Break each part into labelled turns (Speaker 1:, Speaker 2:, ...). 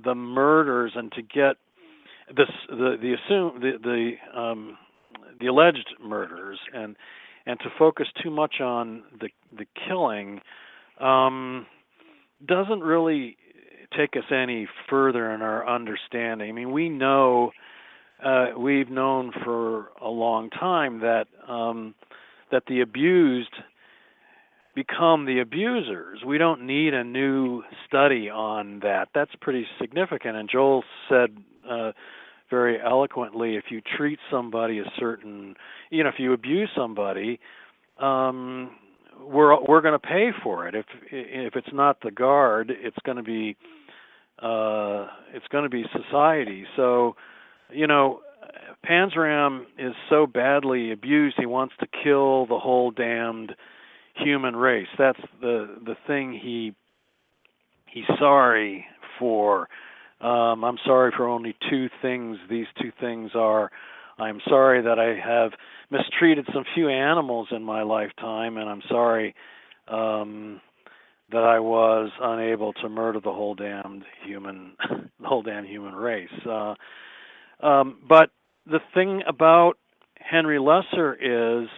Speaker 1: the murders and to get the alleged murders and to focus too much on the killing doesn't really take us any further in our understanding. I mean, we know we've known for a long time that that the abused become the abusers. We don't need a new study on that. That's pretty significant. And Joel said very eloquently, if you treat somebody a certain, if you abuse somebody, we're going to pay for it. If it's not the guard, it's going to be society. So, Panzram is so badly abused, he wants to kill the whole damned human race. That's the thing he's sorry for. I'm sorry for only two things. These two things are, I'm sorry that I have mistreated some few animals in my lifetime, and I'm sorry that I was unable to murder the whole damn human race. But the thing about Henry Lesser is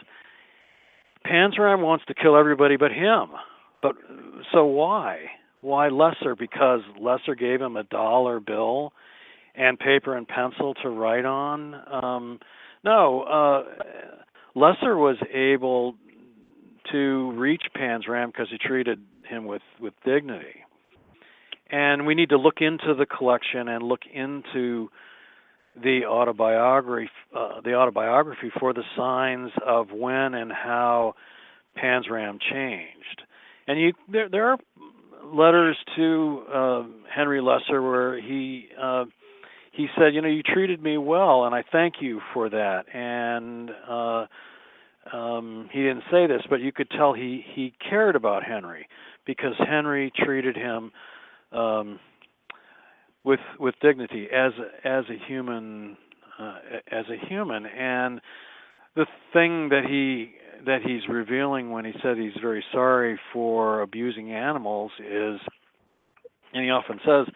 Speaker 1: Panzram wants to kill everybody but him. But so why? Why Lesser? Because Lesser gave him a dollar bill and paper and pencil to write on? No. Lesser was able to reach Panzram because he treated him with dignity. And we need to look into the collection and look into the autobiography for the signs of when and how Panzram changed. And there are letters to Henry Lesser where he said, you treated me well, and I thank you for that. And he didn't say this, but you could tell he cared about Henry because Henry treated him with dignity as a human, And the thing that he's revealing when he said he's very sorry for abusing animals is, and he often says,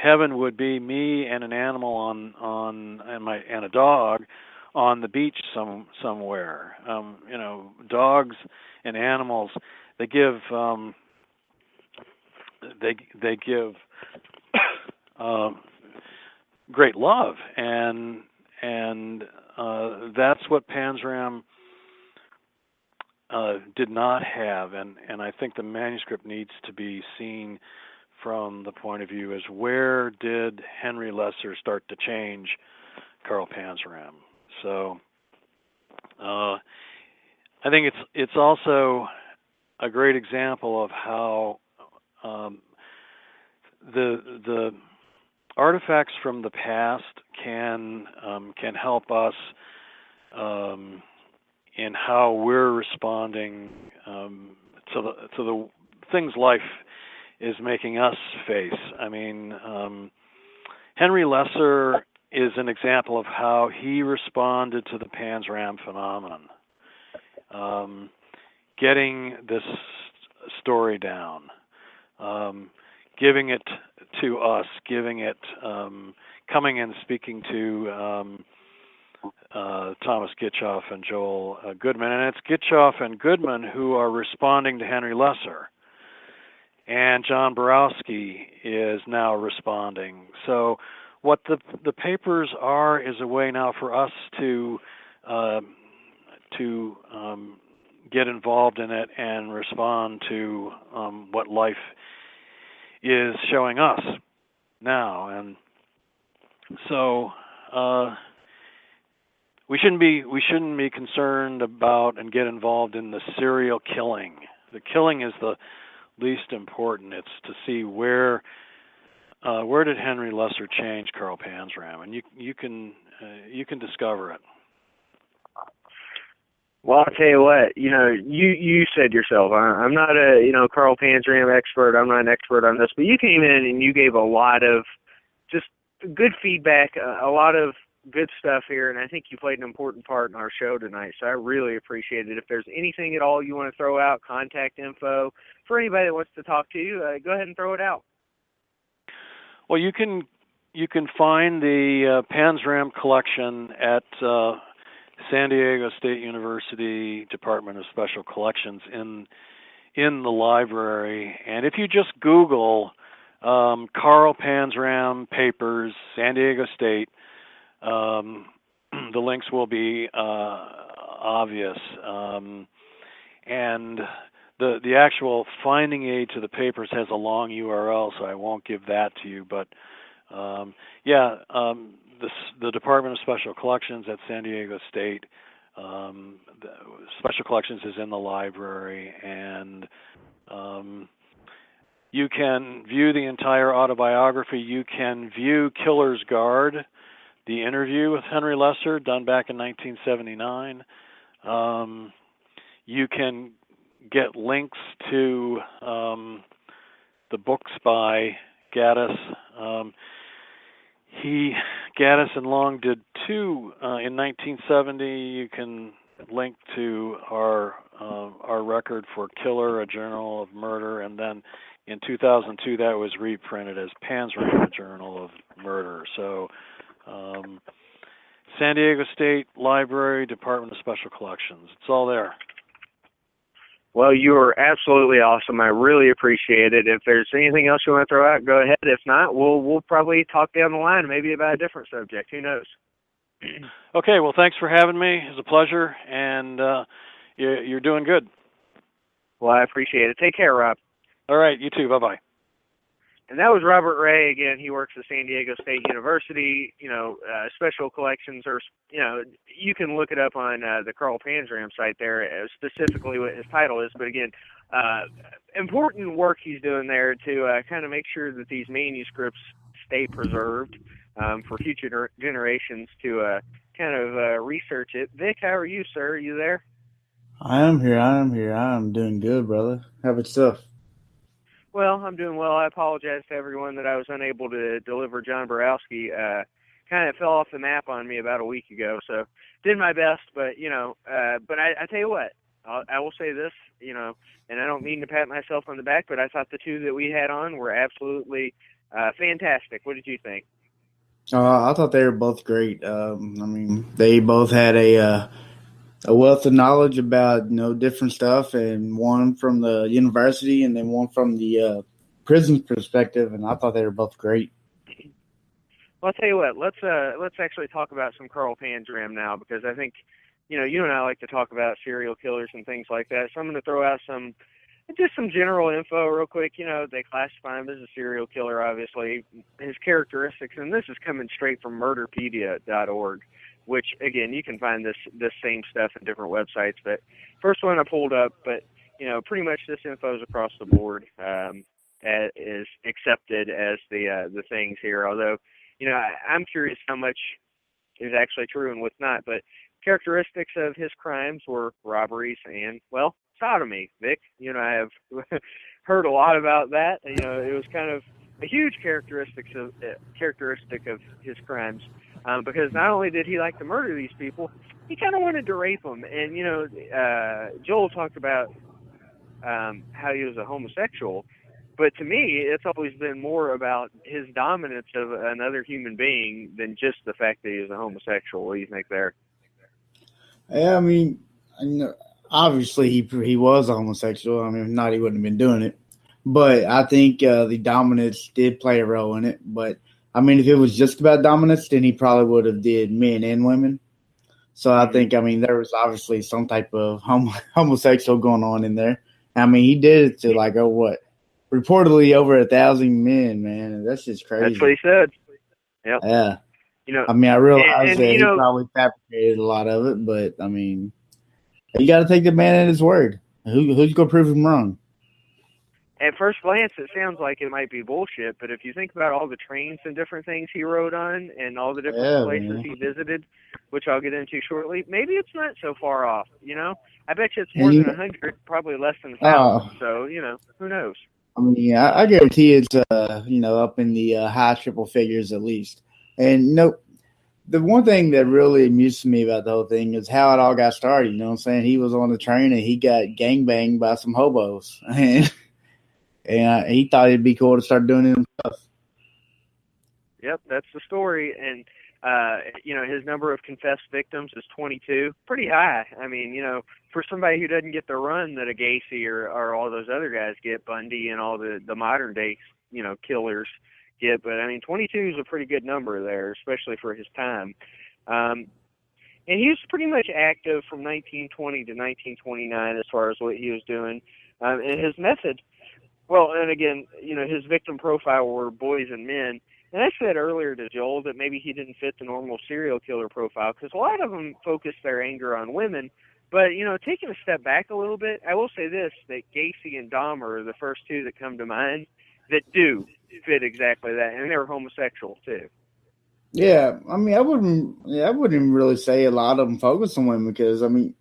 Speaker 1: heaven would be me and an animal and a dog on the beach somewhere. Dogs and animals, they give great love, and that's what Panzram did not have, and I think the manuscript needs to be seen from the point of view as where did Henry Lesser start to change Carl Panzram. So I think it's also a great example of how the artifacts from the past can help us in how we're responding to the things life is making us face. I mean, Henry Lesser is an example of how he responded to the Panzram phenomenon, getting this story down, giving it to us, coming and speaking to Thomas Gitchoff and Joel Goodman. And it's Gitchoff and Goodman who are responding to Henry Lesser. And John Borowski is now responding. So what the papers are is a way now for us to get involved in it and respond to what life is showing us now. And so we shouldn't be concerned about and get involved in the serial killing. The killing is the least important. It's to see where did Henry Lesser change Carl Panzram, and you can discover it.
Speaker 2: Well, I'll tell you what, you said yourself, I'm not a, Carl Panzram expert, I'm not an expert on this, but you came in and you gave a lot of just good feedback, a lot of good stuff here, and I think you played an important part in our show tonight, so I really appreciate it. If there's anything at all you want to throw out, contact info, for anybody that wants to talk to you, go ahead and throw it out.
Speaker 1: Well, you can find the Panzram collection at San Diego State University Department of Special Collections in the library. And if you just Google Carl Panzram papers, San Diego State, the links will be obvious. And the actual finding aid to the papers has a long URL, so I won't give that to you. But the Department of Special Collections at San Diego State, the Special Collections is in the library, and you can view the entire autobiography. You can view Killer's Guard, the interview with Henry Lesser, done back in 1979. You can get links to the books by Gaddis. Gaddis and Long did two in 1970. You can link to our record for Killer, a Journal of Murder, and then in 2002 that was reprinted as Panzram, a Journal of Murder. So San Diego State Library, Department of Special Collections. It's all there.
Speaker 2: Well, you are absolutely awesome. I really appreciate it. If there's anything else you want to throw out, go ahead. If not, we'll probably talk down the line, maybe about a different subject. Who knows?
Speaker 1: Okay, well, thanks for having me. It was a pleasure, and you're doing good.
Speaker 2: Well, I appreciate it. Take care, Rob.
Speaker 1: All right, you too. Bye-bye.
Speaker 2: And that was Robert Ray. Again, he works at San Diego State University. Special collections, or you can look it up on the Carl Panzram site there, specifically what his title is. But again, important work he's doing there to kind of make sure that these manuscripts stay preserved for future generations to kind of research it. Vic, how are you, sir? Are you there?
Speaker 3: I am here. I'm doing good, brother. How about yourself?
Speaker 2: Well, I'm doing well. I apologize to everyone that I was unable to deliver John Borowski. Kind of fell off the map on me about a week ago, so did my best. But but I tell you what, I will say this, and I don't mean to pat myself on the back, but I thought the two that we had on were absolutely fantastic. What did you think?
Speaker 3: I thought they were both great. They both had a wealth of knowledge about different stuff, and one from the university and then one from the prison perspective, and I thought they were both great.
Speaker 2: Well, I'll tell you what, let's actually talk about some Carl Panzram now, because I think you and I like to talk about serial killers and things like that. So I'm going to throw out some general info real quick. They classify him as a serial killer, obviously, his characteristics, and this is coming straight from murderpedia.org. Which, again, you can find this same stuff in different websites. But first one I pulled up, but, pretty much this info is across the board, is accepted as the things here. Although, I'm curious how much is actually true and what's not. But characteristics of his crimes were robberies and, well, sodomy, Vic. I have heard a lot about that. It was kind of a huge characteristic of his crimes. Because not only did he like to murder these people, he kind of wanted to rape them. And, Joel talked about how he was a homosexual. But to me, it's always been more about his dominance of another human being than just the fact that he was a homosexual. What do you think there?
Speaker 3: Yeah, obviously he was a homosexual. If not, he wouldn't have been doing it. But I think the dominance did play a role in it. But if it was just about dominance, then he probably would have did men and women. So I think, there was obviously some type of homosexual going on in there. He did it to reportedly over 1,000 men, man. That's just crazy.
Speaker 2: That's what he said. Yep.
Speaker 3: Yeah. I realize that he probably fabricated a lot of it, but you got to take the man at his word. Who's going to prove him wrong?
Speaker 2: At first glance, it sounds like it might be bullshit, but if you think about all the trains and different things he rode on and all the different places he visited, which I'll get into shortly, maybe it's not so far off, I bet you it's more than 100, probably less than 1,000, so, who knows?
Speaker 3: I guarantee it's, up in the high triple figures at least. And, the one thing that really amused me about the whole thing is how it all got started. You know what I'm saying? He was on the train and he got gangbanged by some hobos, and he thought it'd be cool to start doing it himself.
Speaker 2: Yep, that's the story. And his number of confessed victims is 22, pretty high. I mean, for somebody who doesn't get the run that a Gacy or all those other guys get, Bundy and all the modern day killers get, but I mean 22 is a pretty good number there, especially for his time. And he was pretty much active from 1920 to 1929 as far as what he was doing. And his method, well, and again, his victim profile were boys and men. And I said earlier to Joel that maybe he didn't fit the normal serial killer profile because a lot of them focus their anger on women. But, taking a step back a little bit, I will say this, that Gacy and Dahmer are the first two that come to mind that do fit exactly that, and they're homosexual too.
Speaker 3: Yeah, I mean, I wouldn't really say a lot of them focus on women because I mean,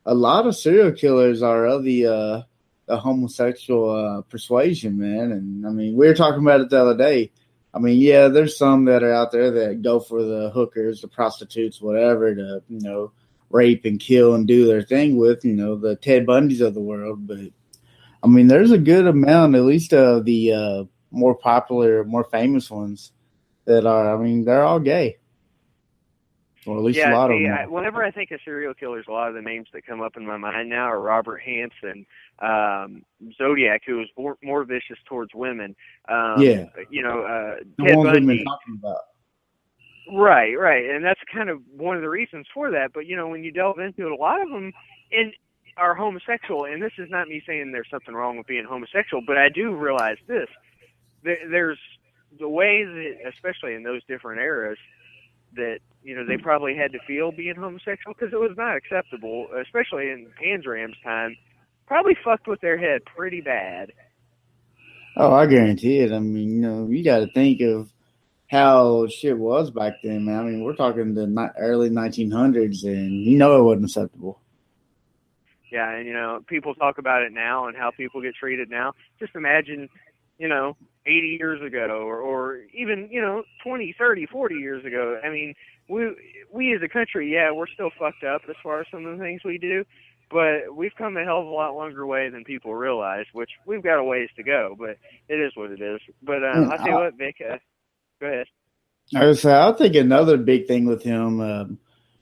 Speaker 3: a lot of serial killers are of the homosexual persuasion, man. And I mean, we were talking about it the other day. I mean, yeah, there's some that are out there that go for the hookers, the prostitutes, whatever, to rape and kill and do their thing with, the Ted Bundys of the world, but. I mean, there's a good amount, at least of the more popular, more famous ones that are, I mean, they're all gay. Or at least a lot of them.
Speaker 2: Whenever I think of serial killers, a lot of the names that come up in my mind now are Robert Hansen, Zodiac, who was more vicious towards women.
Speaker 3: The
Speaker 2: Ted
Speaker 3: ones
Speaker 2: Bundy.
Speaker 3: we've been talking about.
Speaker 2: Right. And that's kind of one of the reasons for that. But, when you delve into it, a lot of them, are homosexual, and this is not me saying there's something wrong with being homosexual, but I do realize this. There's the ways, that, especially in those different eras, that, they probably had to feel being homosexual because it was not acceptable, especially in Panzram's time. Probably fucked with their head pretty bad.
Speaker 3: Oh, I guarantee it. I mean, you got to think of how shit was back then, man. I mean, we're talking the early 1900s, and it wasn't acceptable.
Speaker 2: Yeah, and, people talk about it now and how people get treated now. Just imagine, 80 years ago or even, 20, 30, 40 years ago. I mean, we as a country, yeah, we're still fucked up as far as some of the things we do, but we've come a hell of a lot longer way than people realize, which we've got a ways to go, but it is what it is. But I'll tell you what, Vic, go ahead.
Speaker 3: I think another big thing with him,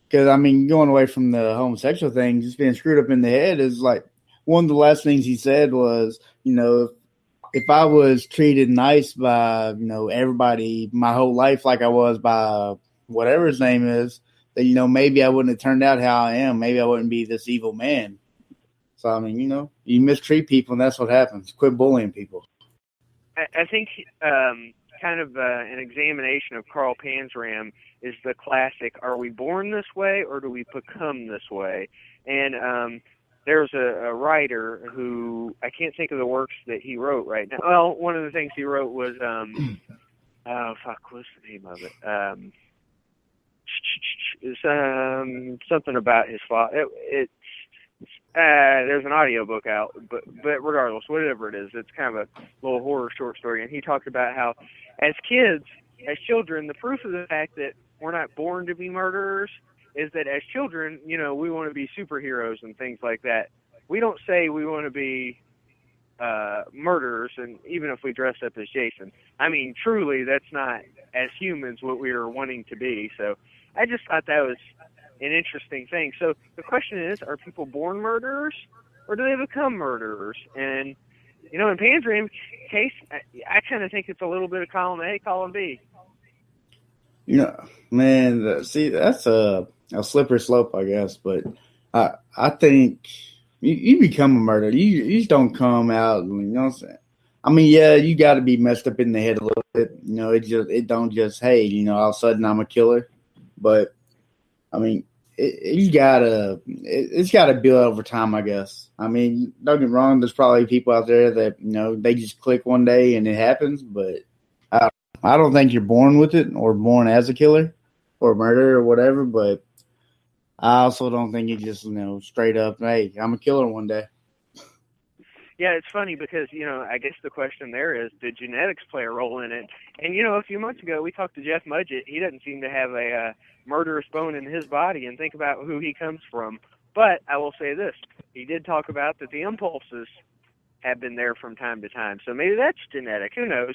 Speaker 3: because, I mean, going away from the homosexual thing, just being screwed up in the head is like one of the last things he said was, if I was treated nice by, everybody my whole life like I was by whatever his name is, then, maybe I wouldn't have turned out how I am. Maybe I wouldn't be this evil man. So, I mean, you mistreat people and that's what happens. Quit bullying people.
Speaker 2: I think kind of an examination of Carl Panzram is the classic, are we born this way or do we become this way? And there's a writer who, I can't think of the works that he wrote right now. Well, one of the things he wrote was, what's the name of it? It's something about his father. There's an audiobook out, but regardless, whatever it is, it's kind of a little horror short story. And he talked about how, as children, the proof of the fact that we're not born to be murderers is that as children, we want to be superheroes and things like that. We don't say we want to be murderers, and even if we dress up as Jason. I mean, truly, that's not, as humans, what we are wanting to be. So I just thought that was an interesting thing. So the question is, are people born murderers or do they become murderers? And, in Panzram's case, I kind of think it's a little bit of column A, column B.
Speaker 3: Man, see, that's a slippery slope, I guess. But I think you become a murderer. You just don't come out, you know what I'm saying? I mean, yeah, you got to be messed up in the head a little bit. It don't just, hey, all of a sudden I'm a killer. But I mean, it's got to build over time, I guess. I mean, don't get me wrong. There's probably people out there that, they just click one day and it happens. But I don't think you're born with it or born as a killer or a murderer or whatever. But I also don't think you just, straight up, hey, I'm a killer one day.
Speaker 2: Yeah, it's funny because, I guess the question there is, did genetics play a role in it? And, a few months ago, we talked to Jeff Mudgett. He doesn't seem to have a murderous bone in his body, and think about who he comes from. But I will say this. He did talk about that the impulses have been there from time to time. So maybe that's genetic. Who knows?